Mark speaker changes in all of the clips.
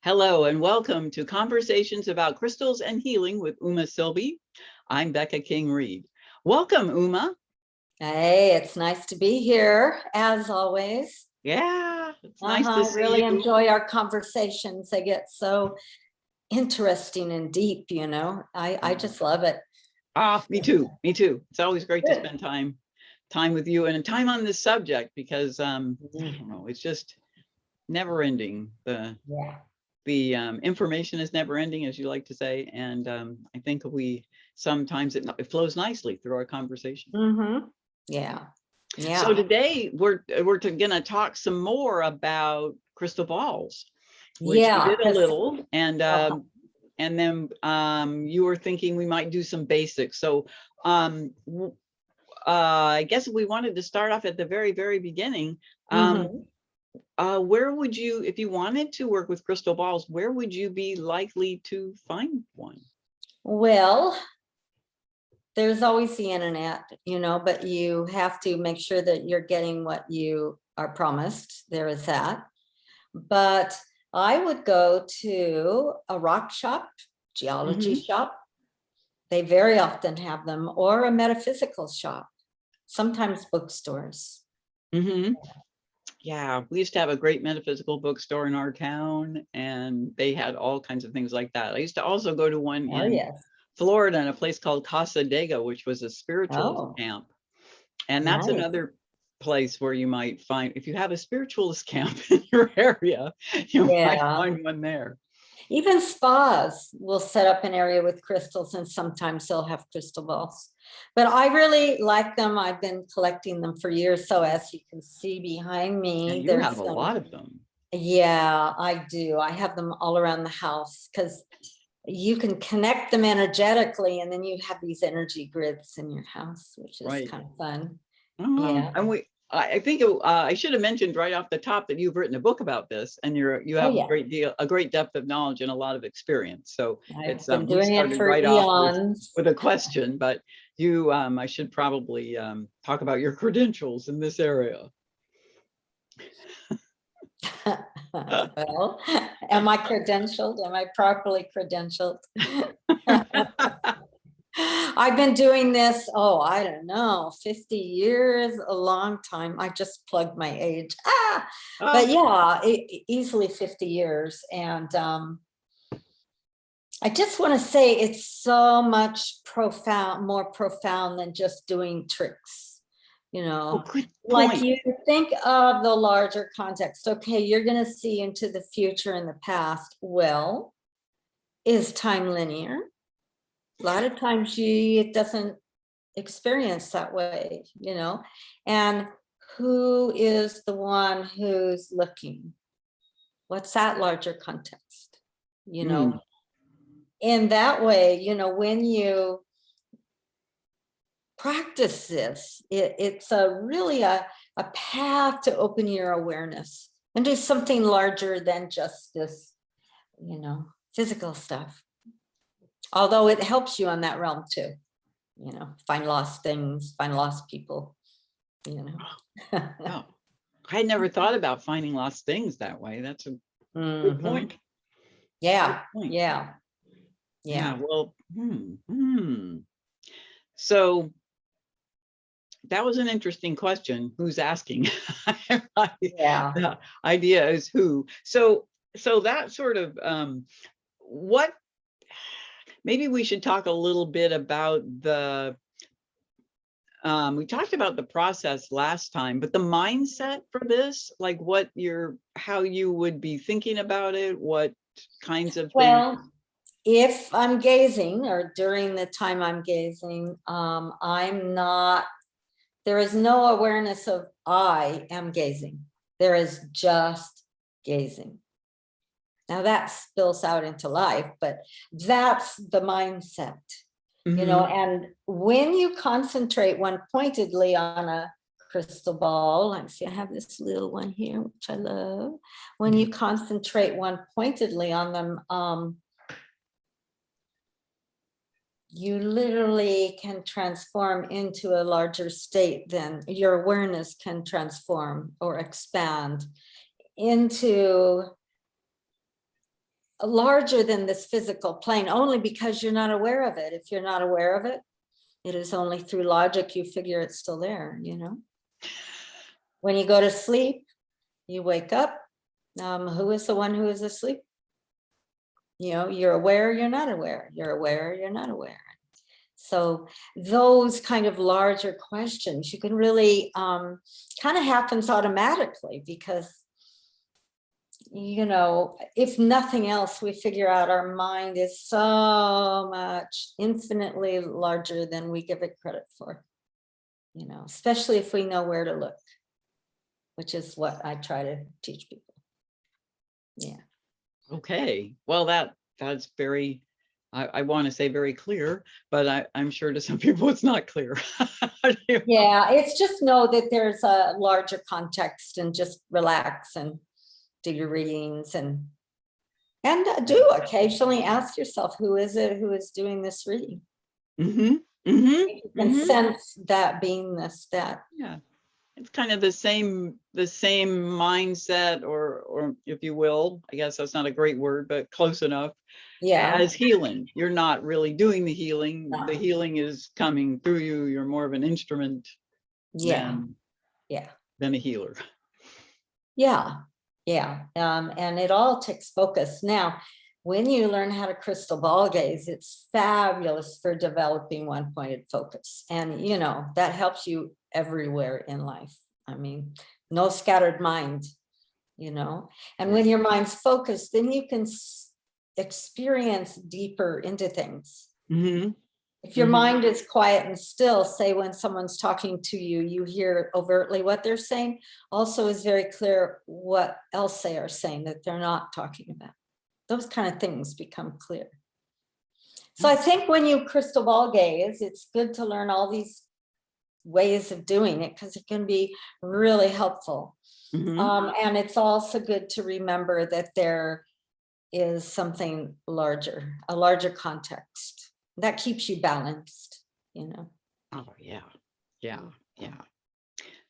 Speaker 1: Hello and welcome to Conversations about Crystals and Healing with Uma Silbey. I'm Becca King-Reed. Welcome, Uma.
Speaker 2: Hey, it's nice to be here, as always.
Speaker 1: Yeah, it's nice to see
Speaker 2: really
Speaker 1: you.
Speaker 2: Enjoy our conversations. They get so interesting and deep, you know. I just love it.
Speaker 1: Me too. It's always great to spend time with you and time on this subject because I don't know, it's just never ending. The information is never ending, as you like to say, and I think sometimes it flows nicely through our conversation.
Speaker 2: Yeah.
Speaker 1: So today we're going to talk some more about crystal balls, which we did a little, and then you were thinking we might do some basics. So I guess we wanted to start off at the very, very beginning. Where would you, if you wanted to work with crystal balls, where would you be likely to find one?
Speaker 2: Well, there's always the internet, you know, but you have to make sure that you're getting what you are promised. There is that. But I would go to a rock shop, geology shop. They very often have them, or a metaphysical shop, sometimes bookstores.
Speaker 1: Yeah, we used to have a great metaphysical bookstore in our town, and they had all kinds of things like that. I used to also go to one in Florida in a place called Casa Dega, which was a spiritualist camp. And that's another place where you might find, if you have a spiritualist camp in your area, you might find one there.
Speaker 2: Even spas will set up an area with crystals, and sometimes they'll have crystal balls. But I really like them. I've been collecting them for years. So as you can see behind me,
Speaker 1: you have a lot of them.
Speaker 2: Yeah, I do. I have them all around the house because you can connect them energetically, and then you have these energy grids in your house, which is kind of fun.
Speaker 1: And I think I should have mentioned right off the top that you've written a book about this, and you have a great depth of knowledge and a lot of experience. So
Speaker 2: I've been doing it for eons.
Speaker 1: with a question, but I should probably talk about your credentials in this area.
Speaker 2: Well, am I credentialed? Am I properly credentialed? I've been doing this, I don't know, 50 years, a long time. I just plugged my age. But yeah, easily 50 years. And I just want to say it's so much more profound than just doing tricks. You know, like you think of the larger context. Okay, you're going to see into the future and the past. Well, is time linear? A lot of times it doesn't experience that way, you know. And who is the one who's looking? What's that larger context? You know, in that way, you know, when you practice this, it's really a path to open your awareness and do something larger than just this, you know, physical stuff. Although it helps you on that realm too, you know, find lost things, find lost people, you know.
Speaker 1: I had never thought about finding lost things that way. That's a good point.
Speaker 2: Yeah.
Speaker 1: Well, So that was an interesting question. Who's asking? The idea is who. So that sort of what. Maybe we should talk a little bit about we talked about the process last time, but the mindset for this, like how you would be thinking about it, what kinds of things?
Speaker 2: Well, if I'm gazing, or during the time I'm gazing, there is no awareness of I am gazing. There is just gazing. Now that spills out into life, but that's the mindset, you know. And when you concentrate one pointedly on a crystal ball, like see, I have this little one here, which I love. When you concentrate one pointedly on them, you literally can transform into a larger state. Then your awareness can transform or expand into larger than this physical plane, only because you're not aware of it. If you're not aware of it, it is only through logic you figure it's still there, you know? When you go to sleep, you wake up. Who is the one who is asleep? You know, you're aware, you're not aware. You're aware, you're not aware. So those kind of larger questions, you can really kind of happens automatically because, you know, if nothing else, we figure out our mind is so much infinitely larger than we give it credit for, you know, especially if we know where to look, which is what I try to teach people. Yeah.
Speaker 1: Okay. Well, that's very, I want to say very clear, but I'm sure to some people it's not clear.
Speaker 2: Yeah, it's just know that there's a larger context and just relax and do your readings and do occasionally ask yourself, who is it who is doing this reading? You can sense that beingness, that.
Speaker 1: Yeah. It's kind of the same mindset, or if you will, I guess that's not a great word, but close enough.
Speaker 2: Yeah.
Speaker 1: As healing. You're not really doing the healing. No. The healing is coming through you. You're more of an instrument than a healer.
Speaker 2: Yeah. Yeah. And it all takes focus. Now, when you learn how to crystal ball gaze, it's fabulous for developing one-pointed focus. And, you know, that helps you everywhere in life. I mean, no scattered mind, you know, and when your mind's focused, then you can experience deeper into things. If your mind is quiet and still, say when someone's talking to you, you hear overtly what they're saying, also is very clear what else they are saying that they're not talking about. Those kind of things become clear. So I think when you crystal ball gaze, it's good to learn all these ways of doing it because it can be really helpful. And it's also good to remember that there is something larger, a larger context that keeps you balanced, you know.
Speaker 1: Oh, yeah.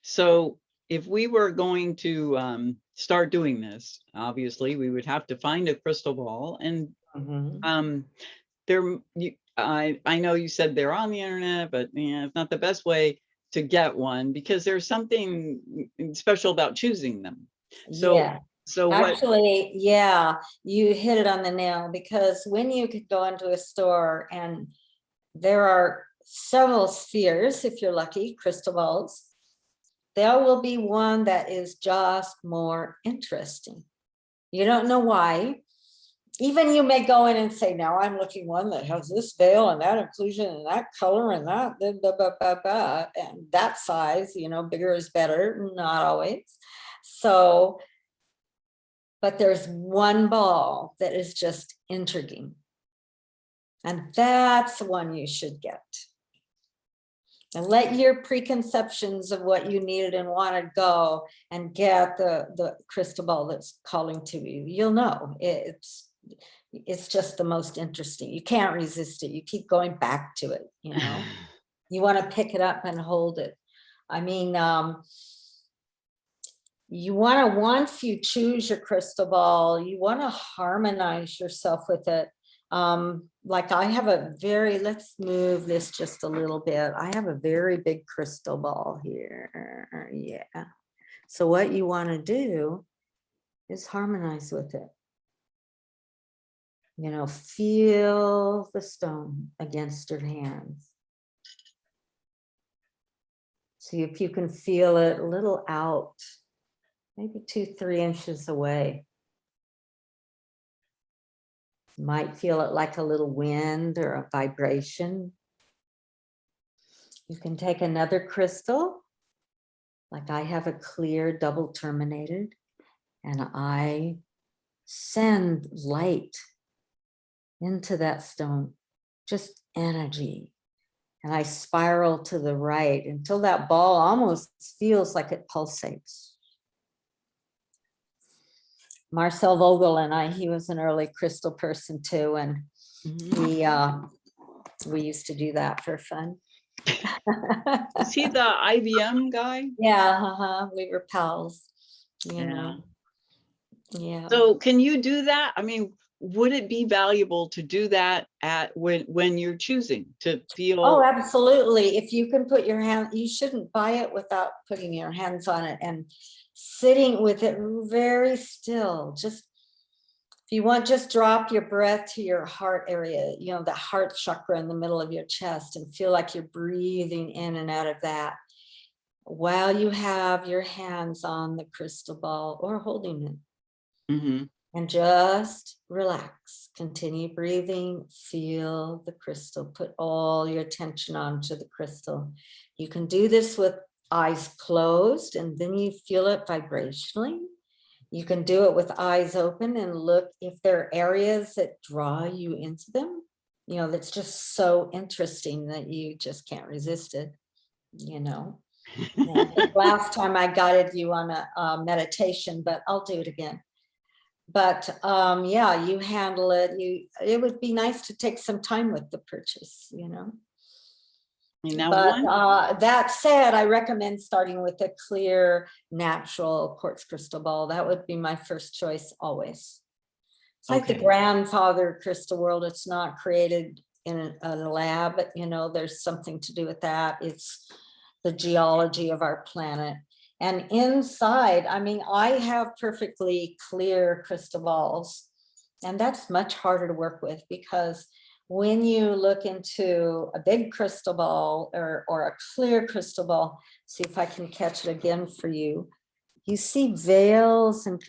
Speaker 1: So if we were going to start doing this, obviously we would have to find a crystal ball, and I know you said they're on the internet, but it's not the best way to get one because there's something special about choosing them. So
Speaker 2: actually, you hit it on the nail, because when you could go into a store and there are several spheres, if you're lucky, crystal balls, there will be one that is just more interesting. You don't know why. Even you may go in and say, now I'm looking one that has this veil and that inclusion and that color and that, and that size, you know, bigger is better, not always. So, but there's one ball that is just intriguing. And that's the one you should get. And let your preconceptions of what you needed and wanted go and get the crystal ball that's calling to you. You'll know it's just the most interesting. You can't resist it. You keep going back to it, you know. You want to pick it up and hold it. I mean, you want to, once you choose your crystal ball, you want to harmonize yourself with it. Like I have let's move this just a little bit. I have a very big crystal ball here. Yeah. So what you want to do is harmonize with it. You know, feel the stone against your hands. See if you can feel it a little out, maybe 2-3 inches away. You might feel it like a little wind or a vibration. You can take another crystal, like I have a clear double terminated, and I send light into that stone, just energy. And I spiral to the right until that ball almost feels like it pulsates. Marcel Vogel and he was an early crystal person too. And we used to do that for fun.
Speaker 1: Is he the IBM guy?
Speaker 2: Yeah, we were pals, you know. Yeah.
Speaker 1: So can you do that? I mean, would it be valuable to do that at when you're choosing to feel?
Speaker 2: Oh, absolutely. If you can put your hand, you shouldn't buy it without putting your hands on it and sitting with it very still. Just if you want, just drop your breath to your heart area, you know, the heart chakra in the middle of your chest, and feel like you're breathing in and out of that while you have your hands on the crystal ball or holding it.
Speaker 1: Mm-hmm.
Speaker 2: And just relax, continue breathing, feel the crystal, put all your attention onto the crystal. You can do this with eyes closed, and then you feel it vibrationally. You can do it with eyes open and look if there are areas that draw you into them, you know, that's just so interesting that you just can't resist it, you know. I think last time I guided you on a meditation, but I'll do it again. But yeah, you handle it. It would be nice to take some time with the purchase, you know.
Speaker 1: Now,
Speaker 2: but that said, I recommend starting with a clear, natural quartz crystal ball. That would be my first choice always. It's like the grandfather crystal world. It's not created in a lab, but you know, there's something to do with that. It's the geology of our planet. And inside, I mean, I have perfectly clear crystal balls, and that's much harder to work with, because when you look into a big crystal ball or a clear crystal ball, see if I can catch it again for you, you see veils and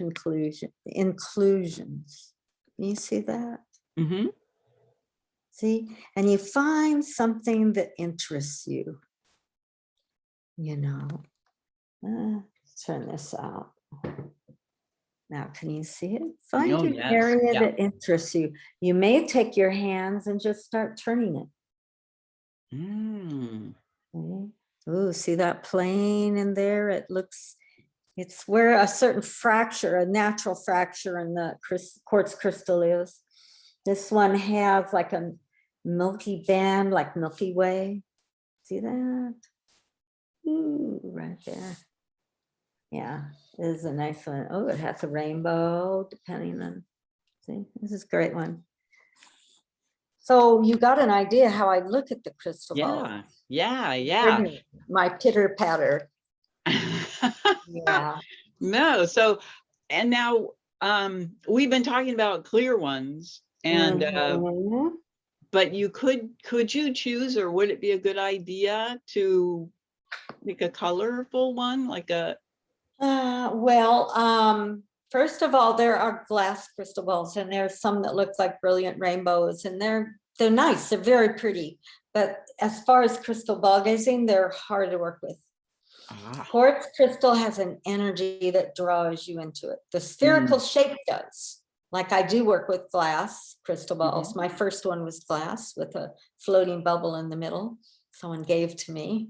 Speaker 2: inclusions. You see that?
Speaker 1: mm-hmm.
Speaker 2: See, and you find something that interests you, you know. Turn this out. Now, can you see it? Find an area that interests you. You may take your hands and just start turning it. Okay. Ooh, see that plane in there? It looks, it's where a certain fracture, a natural fracture in the quartz crystal is. This one has like a milky band, like Milky Way. See that? Ooh, right there. Yeah, this is a nice one. Oh, it has a rainbow, depending on, see, this is a great one. So you got an idea how I look at the crystal ball.
Speaker 1: Yeah.
Speaker 2: My pitter patter. Yeah.
Speaker 1: No, so, and now we've been talking about clear ones, and but you could you choose, or would it be a good idea to make a colorful one, like a
Speaker 2: well, first of all, there are glass crystal balls, and there's some that look like brilliant rainbows, and they're nice, they're very pretty, but as far as crystal ball gazing, they're hard to work with. Quartz crystal has an energy that draws you into it. The spherical shape does. Like I do work with glass crystal balls. My first one was glass with a floating bubble in the middle. Someone gave to me.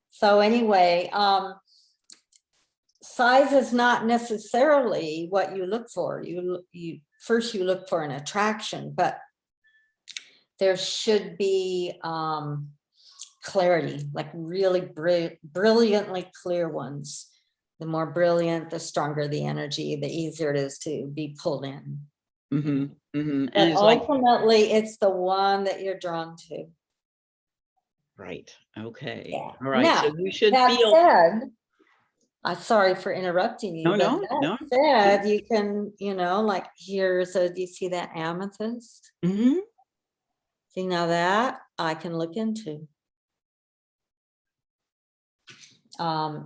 Speaker 2: So anyway, size is not necessarily what you look for. You first you look for an attraction, but there should be clarity, like really brilliantly clear ones. The more brilliant, the stronger the energy, the easier it is to be pulled in.
Speaker 1: And
Speaker 2: but ultimately, it's the one that you're drawn to.
Speaker 1: Right. Okay.
Speaker 2: Yeah.
Speaker 1: All right.
Speaker 2: Now,
Speaker 1: so you should
Speaker 2: that
Speaker 1: feel.
Speaker 2: Said, I'm sorry for interrupting you.
Speaker 1: No.
Speaker 2: Said, you can, you know, like here's a. Do you see that amethyst? See, now that I can look into.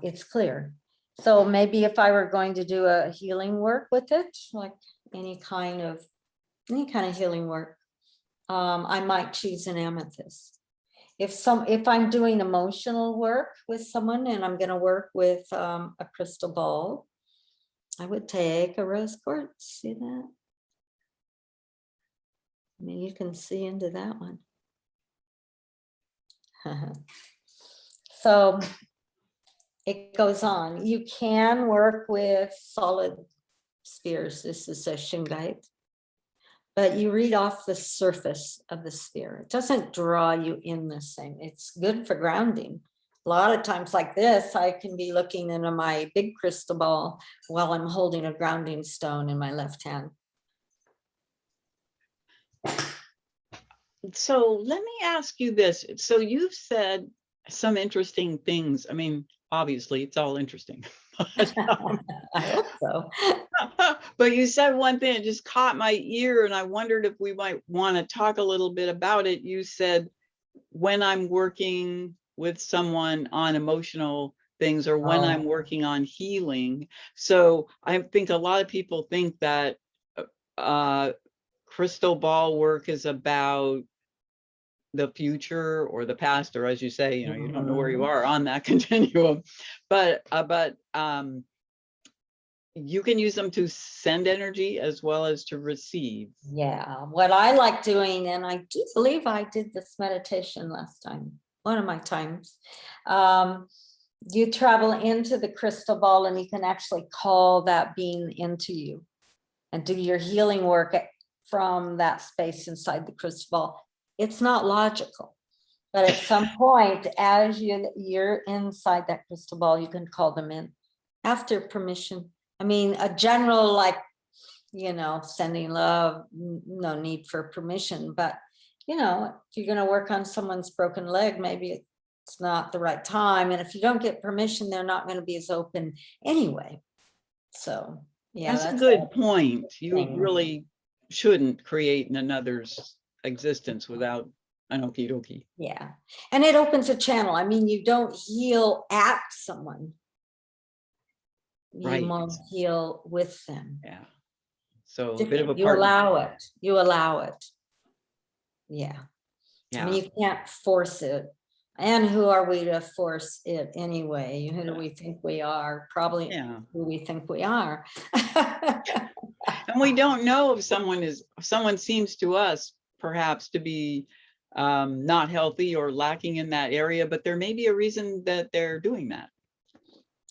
Speaker 2: It's clear. So maybe if I were going to do a healing work with it, like any kind of healing work, I might choose an amethyst. If I'm doing emotional work with someone and I'm going to work with a crystal ball, I would take a rose quartz. See that? I mean, you can see into that one. So it goes on. You can work with solid spheres. This is a shungite, but you read off the surface of the sphere. It doesn't draw you in the same. It's good for grounding, A lot of times like this, I can be looking into my big crystal ball while I'm holding a grounding stone in my left hand.
Speaker 1: So let me ask you this. So you've said some interesting things. I mean, obviously it's all interesting. But,
Speaker 2: I hope so.
Speaker 1: But you said one thing that just caught my ear, and I wondered if we might want to talk a little bit about it. You said, when I'm working with someone on emotional things, or when I'm working on healing. So I think a lot of people think that crystal ball work is about the future or the past, or as you say, you know, you don't know where you are on that continuum, but you can use them to send energy as well as to receive.
Speaker 2: Yeah, what I like doing, and I do believe I did this meditation last time, one of my times. You travel into the crystal ball and you can actually call that being into you and do your healing work from that space inside the crystal ball. It's not logical, but at some point, as you're inside that crystal ball, you can call them in after permission. I mean, a general, like, you know, sending love, no need for permission, but you know, if you're going to work on someone's broken leg, maybe it's not the right time. And if you don't get permission, they're not going to be as open anyway. So yeah,
Speaker 1: that's a good point. You really shouldn't create another's existence without an okie dokie.
Speaker 2: Yeah, and it opens a channel. I mean, you don't heal at someone, you more heal with them.
Speaker 1: Yeah, so a bit of a
Speaker 2: you allow it. You allow it. Yeah. I mean, you can't force it. And who are we to force it anyway? Who do we think we are? Probably who we think we are.
Speaker 1: And we don't know if someone seems to us perhaps to be not healthy or lacking in that area, but there may be a reason that they're doing that.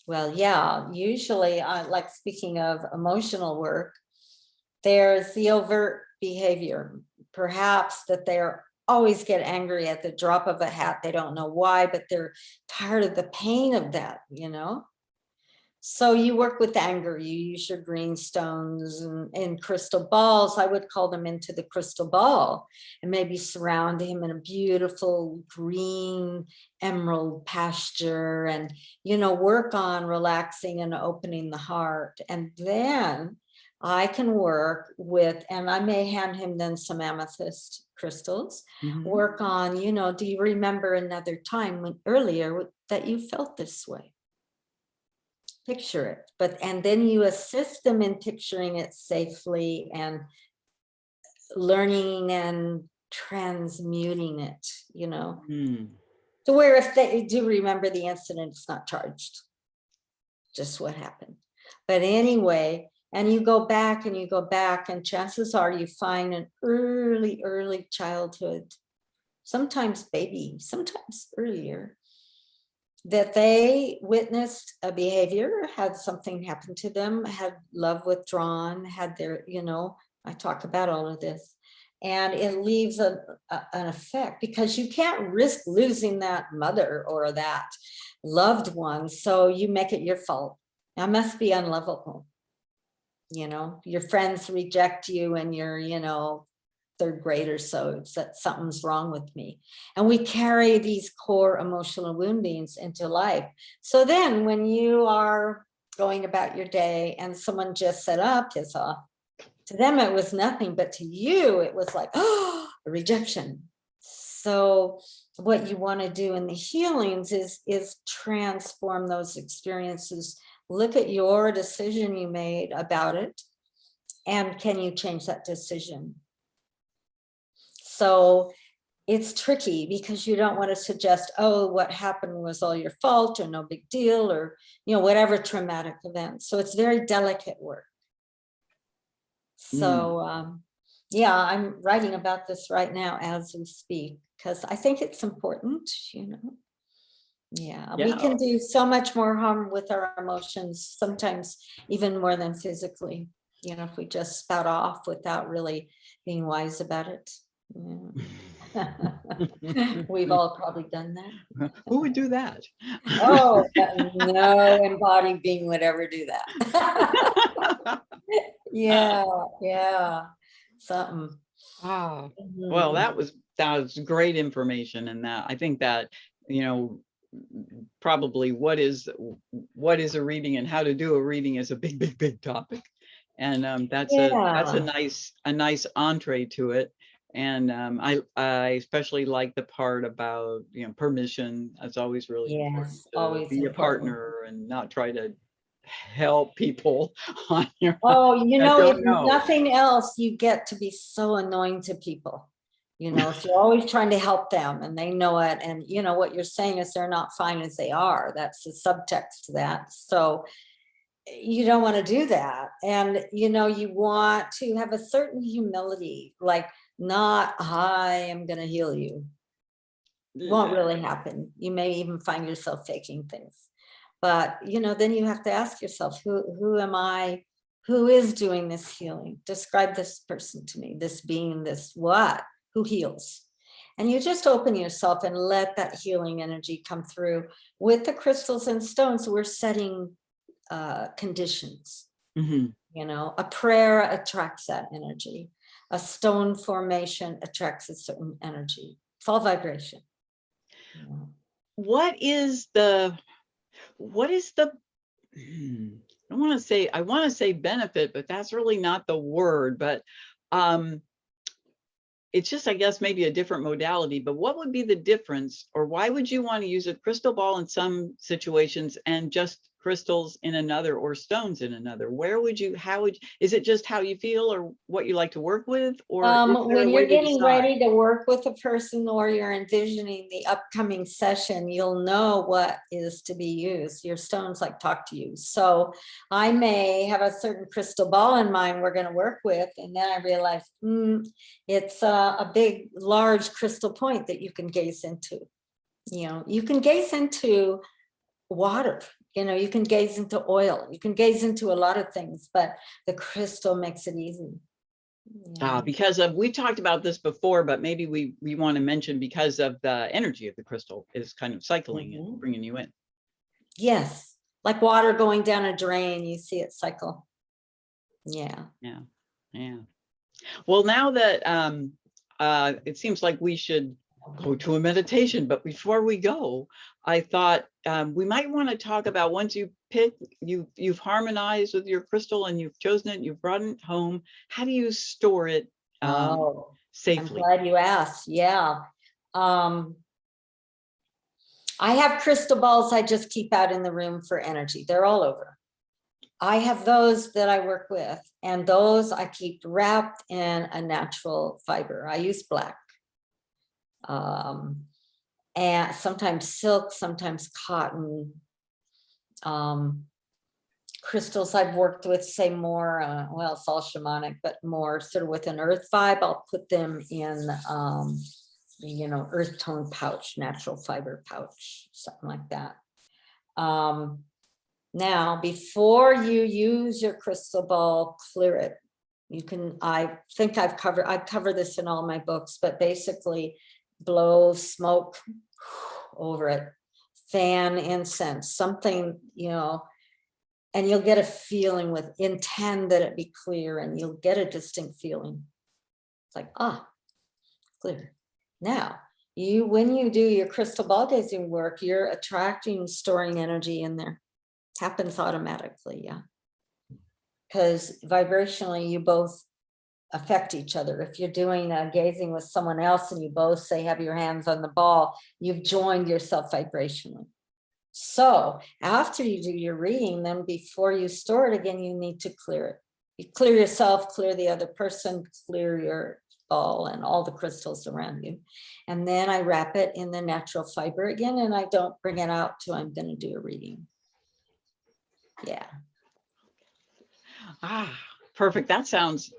Speaker 2: Well, yeah, usually, like speaking of emotional work, there's the overt behavior, perhaps that they're always get angry at the drop of a hat. They don't know why, but they're tired of the pain of that, you know? So you work with anger, you use your green stones and crystal balls. I would call them into the crystal ball and maybe surround him in a beautiful green emerald pasture and, you know, work on relaxing and opening the heart. And then I can work with, and I may hand him then some amethyst crystals, work on, you know, do you remember another time when earlier that you felt this way? Picture it, and then you assist them in picturing it safely and learning and transmuting it, you know, to where if they do remember the incident, it's not charged, just what happened. But anyway, and you go back and chances are you find an early childhood, sometimes baby, sometimes earlier, that they witnessed a behavior, had something happen to them, had love withdrawn, had their, you know, I talk about all of this, and it leaves an effect because you can't risk losing that mother or that loved one. So you make it your fault. I must be unlovable. You know, your friends reject you and you're, you know, third grade or so, it's that something's wrong with me. And we carry these core emotional woundings into life. So then when you are going about your day and someone just said, oh, piss off, to them it was nothing, but to you it was like, oh, a rejection. So what you want to do in the healings is transform those experiences. Look at your decision you made about it, and can you change that decision? So it's tricky because you don't want to suggest, oh, what happened was all your fault or no big deal or, you know, whatever traumatic event. So it's very delicate work. So yeah, I'm writing about this right now as we speak because I think it's important, you know. Yeah, we can do so much more harm with our emotions, sometimes even more than physically, you know, if we just spout off without really being wise about it. Yeah. We've all probably done that.
Speaker 1: Who would do that?
Speaker 2: Oh, no embodied being would ever do that. Yeah, yeah, something.
Speaker 1: Well, that was great information, and that I think that, you know, probably what is a reading and how to do a reading is a big topic, and that's a nice entree to it. And I especially like the part about, you know, permission. That's always really important to
Speaker 2: always
Speaker 1: be a partner and not try to help people on your
Speaker 2: own. Oh, you know, if nothing else, you get to be so annoying to people. You know, if you're always trying to help them and they know it, and you know what you're saying is they're not fine as they are. That's the subtext to that. So you don't want to do that. And you know, you want to have a certain humility, like not I am going to heal you. Won't really happen. You may even find yourself faking things. But you know, then you have to ask yourself, who am I? Who is doing this healing? Describe this person to me, this being, this what? Who heals? And you just open yourself and let that healing energy come through. With the crystals and stones, we're setting conditions. You know, a prayer attracts that energy. A stone formation attracts a certain energy. It's all vibration.
Speaker 1: What is the I want to say benefit, but that's really not the word, but it's just, I guess, maybe a different modality. But what would be the difference, or why would you want to use a crystal ball in some situations and just crystals in another, or stones in another? Where would you, is it just how you feel or what you like to work with? Or
Speaker 2: when you're getting ready to work with a person, or you're envisioning the upcoming session, you'll know what is to be used. Your stones like talk to you. So I may have a certain crystal ball in mind we're going to work with, and then I realize it's a big, large crystal point that you can gaze into. You know, you can gaze into water. You know, you can gaze into oil, you can gaze into a lot of things, but the crystal makes it easy.
Speaker 1: Because we talked about this before, but maybe we want to mention, because of the energy of the crystal is kind of cycling and bringing you in.
Speaker 2: Yes, like water going down a drain, you see it cycle. Yeah.
Speaker 1: Well, now that it seems like we should go to a meditation, but before we go, I thought we might want to talk about, once you pick, you've harmonized with your crystal and you've chosen it, you've brought it home, how do you store it safely?
Speaker 2: I'm glad you asked. Yeah. I have crystal balls I just keep out in the room for energy. They're all over. I have those that I work with, and those I keep wrapped in a natural fiber. I use black. And sometimes silk, sometimes cotton. Crystals I've worked with, say more, well, it's all shamanic, but more sort of with an earth vibe. I'll put them in, you know, earth tone pouch, natural fiber pouch, something like that. Now, before you use your crystal ball, clear it. You can, I think I cover this in all my books, but basically blow smoke over it, fan incense, something, you know, and you'll get a feeling with, intend that it be clear, and you'll get a distinct feeling. It's like, clear. Now, when you do your crystal ball gazing work, you're attracting, storing energy in there. It happens automatically, yeah. Because vibrationally, you both affect each other. If you're doing a gazing with someone else and you both say, have your hands on the ball, you've joined yourself vibrationally. So after you do your reading, then before you store it again, you need to clear it. You clear yourself, clear the other person, clear your ball and all the crystals around you. And then I wrap it in the natural fiber again, and I don't bring it out till I'm going to do a reading. Yeah.
Speaker 1: Perfect. That sounds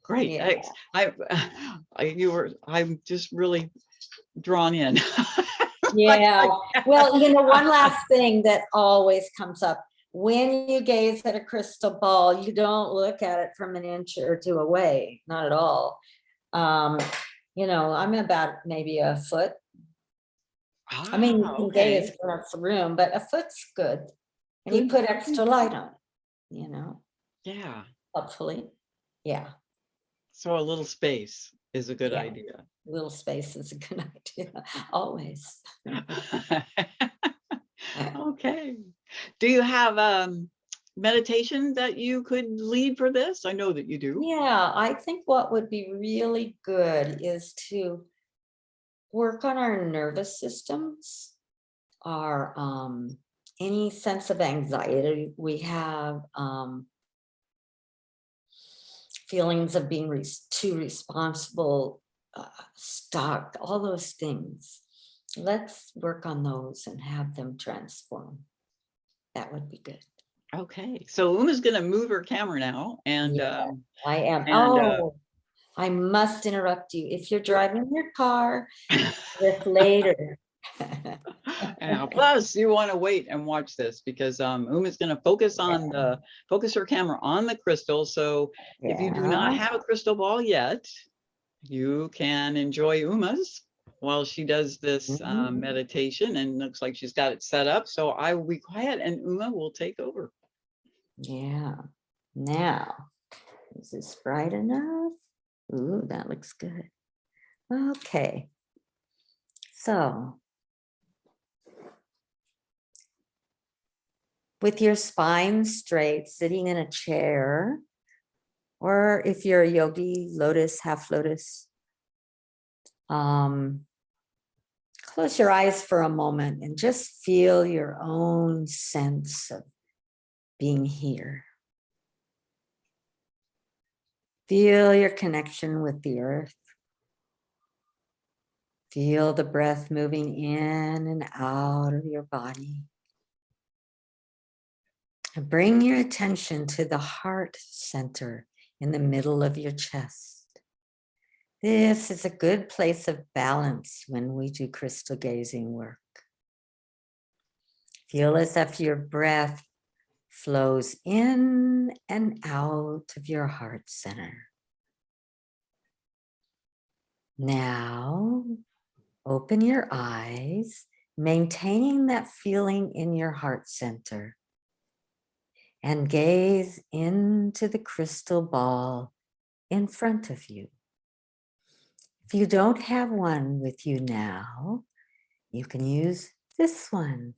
Speaker 1: great. Yeah. I'm just really drawn in.
Speaker 2: Yeah. Well, you know, one last thing that always comes up when you gaze at a crystal ball, you don't look at it from an inch or two away, not at all. You know, I'm about maybe a foot. I mean, you can gaze across the room, but a foot's good. And you put extra light on it, you know?
Speaker 1: Yeah.
Speaker 2: Hopefully. Yeah.
Speaker 1: So a little space is a good idea.
Speaker 2: A little space is a good idea, always.
Speaker 1: Okay. Do you have meditation that you could lead for this? I know that you do.
Speaker 2: Yeah, I think what would be really good is to work on our nervous systems, our any sense of anxiety we have, feelings of being too responsible, stuck, all those things. Let's work on those and have them transform. That would be good.
Speaker 1: Okay, so Uma's going to move her camera now, and
Speaker 2: I am. I must interrupt you. If you're driving your car, this later.
Speaker 1: Plus, you want to wait and watch this because Uma's going to focus her camera on the crystal. So if you do not have a crystal ball yet, you can enjoy Uma's while she does this meditation, and looks like she's got it set up. So I will be quiet and Uma will take over.
Speaker 2: Yeah. Now, is this bright enough? Ooh, that looks good. Okay. So, with your spine straight, sitting in a chair, or if you're a yogi, lotus, half lotus, close your eyes for a moment and just feel your own sense of being here. Feel your connection with the earth. Feel the breath moving in and out of your body. And bring your attention to the heart center in the middle of your chest. This is a good place of balance when we do crystal gazing work. Feel as if your breath flows in and out of your heart center. Now, open your eyes, maintaining that feeling in your heart center, and gaze into the crystal ball in front of you. If you don't have one with you now, you can use this one,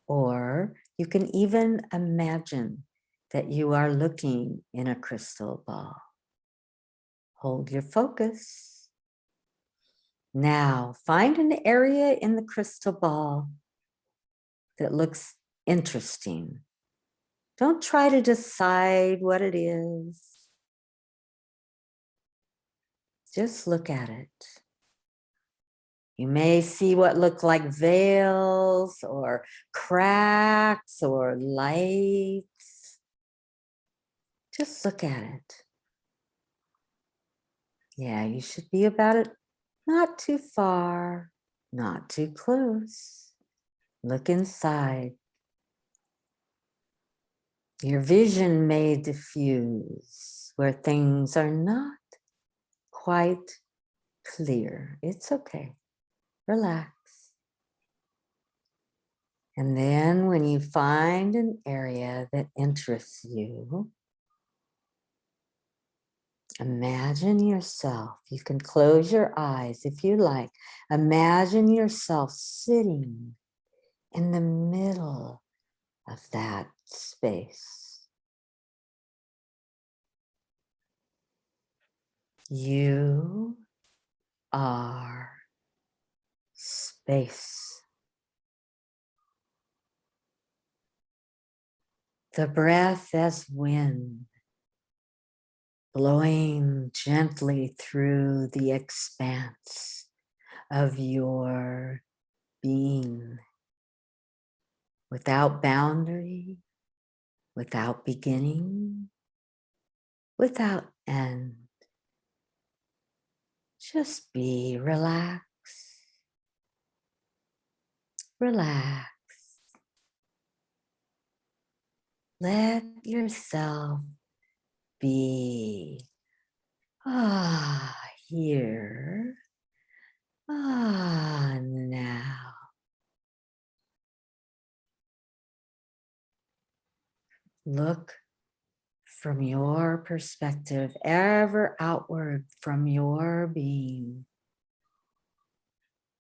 Speaker 2: or you can even imagine that you are looking in a crystal ball. Hold your focus. Now, find an area in the crystal ball that looks interesting. Don't try to decide what it is. Just look at it. You may see what look like veils or cracks or lights. Just look at it. Yeah, you should be about it, not too far, not too close. Look inside. Your vision may diffuse where things are not quite clear. It's okay. Relax. And then when you find an area that interests you, imagine yourself. You can close your eyes if you like. Imagine yourself sitting in the middle of that space. You are space. The breath as wind, blowing gently through the expanse of your being, without boundary, without beginning, without end. Just be relaxed. Relax. Let yourself be here look from your perspective, ever outward from your being,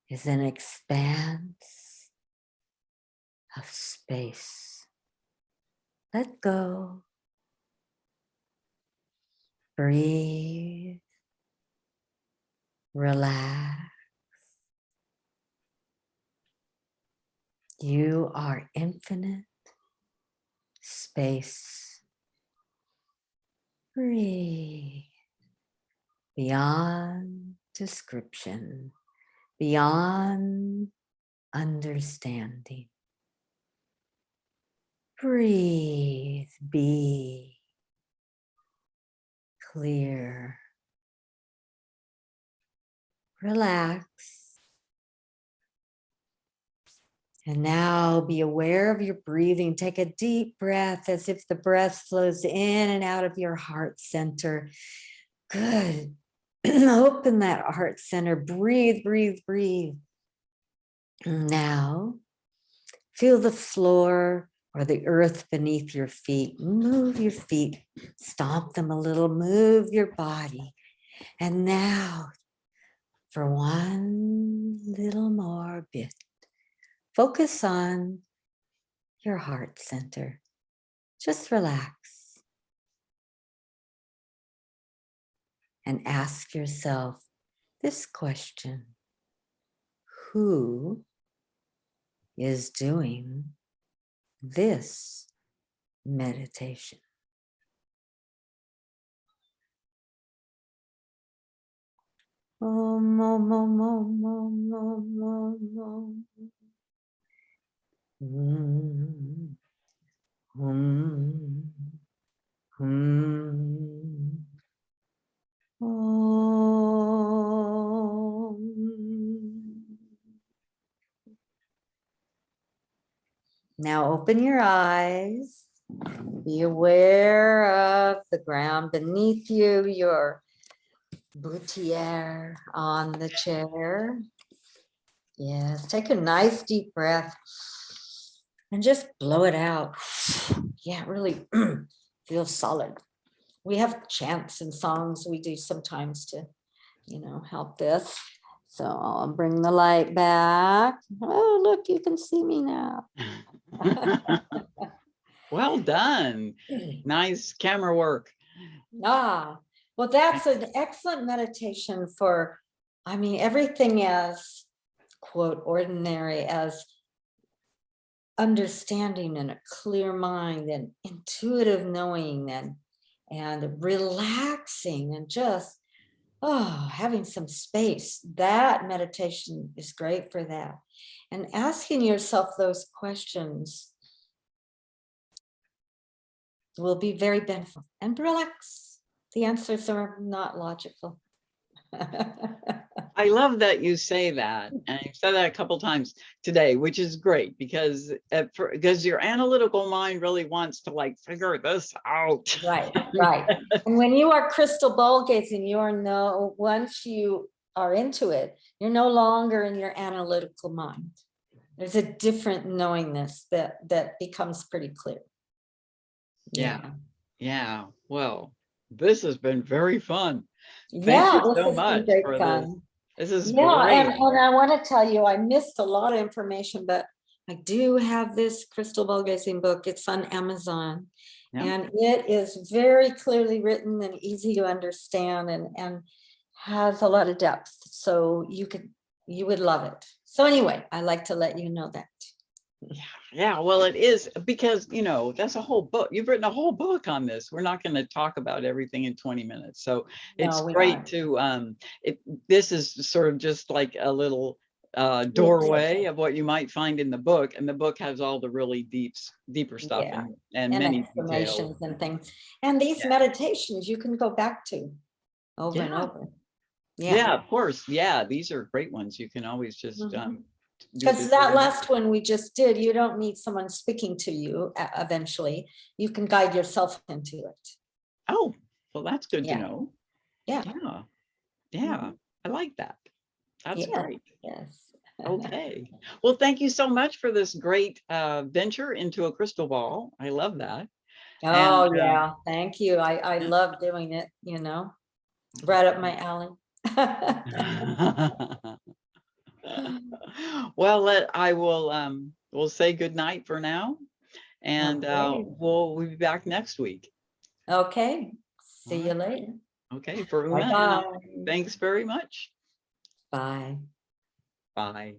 Speaker 2: is an expanse of space. Let go. Breathe. Relax. You are infinite space. Breathe. Beyond description, beyond understanding. Breathe. Be clear. Relax. And now be aware of your breathing. Take a deep breath as if the breath flows in and out of your heart center. Good. Open that heart center. Breathe, breathe, breathe. Now, feel the floor or the earth beneath your feet. Move your feet. Stomp them a little. Move your body. And now, for one little more bit, focus on your heart center. Just relax. And ask yourself this question: who is doing this meditation? Om, om, om, om, om, om, om, om. Om, om, om. Om. Now open your eyes. Be aware of the ground beneath you, your boutiere on the chair. Yes, take a nice deep breath and just blow it out. Yeah, really feel solid. We have chants and songs we do sometimes to, help this. So I'll bring the light back. Oh, look, you can see me now.
Speaker 1: Well done. Nice camera work.
Speaker 2: Well, that's an excellent meditation for, everything as, quote, ordinary as understanding and a clear mind and intuitive knowing and relaxing and just, having some space. That meditation is great for that. And asking yourself those questions will be very beneficial. And relax. The answers are not logical.
Speaker 1: I love that you say that, and you've said that a couple times today, which is great because your analytical mind really wants to figure this out.
Speaker 2: Right. And when you are crystal ball gazing, once you are into it, you're no longer in your analytical mind. There's a different knowingness that becomes pretty clear.
Speaker 1: Yeah. Well, this has been very fun.
Speaker 2: Thank
Speaker 1: you so much for
Speaker 2: fun.
Speaker 1: This is
Speaker 2: great. And
Speaker 1: great.
Speaker 2: I want to tell you, I missed a lot of information, but I do have this crystal ball gazing book. It's on Amazon. And it is very clearly written and easy to understand and has a lot of depth. So you would love it. So anyway, I like to let you know that.
Speaker 1: Yeah, well, it is because, that's a whole book. You've written a whole book on this. We're not going to talk about everything in 20 minutes. So it's great to, this is sort of just like a little doorway of what you might find in the book. And the book has all the really deeper stuff and many
Speaker 2: explanations
Speaker 1: details
Speaker 2: and things. And these meditations you can go back to over and over.
Speaker 1: Yeah, of course. Yeah, these are great ones. You can always just
Speaker 2: because that last one we just did, you don't need someone speaking to you eventually. You can guide yourself into it.
Speaker 1: Oh, well, that's good to know.
Speaker 2: Yeah.
Speaker 1: I like that. That's great.
Speaker 2: Yes.
Speaker 1: Okay. Well, thank you so much for this great venture into a crystal ball. I love that.
Speaker 2: Oh, yeah. Thank you. I love doing it, right up my alley.
Speaker 1: Well, we'll say good night for now, and we'll be back next week.
Speaker 2: Okay. See you later.
Speaker 1: Okay, for Uma,
Speaker 2: Bye-bye.
Speaker 1: thanks very much.
Speaker 2: Bye.
Speaker 1: Bye.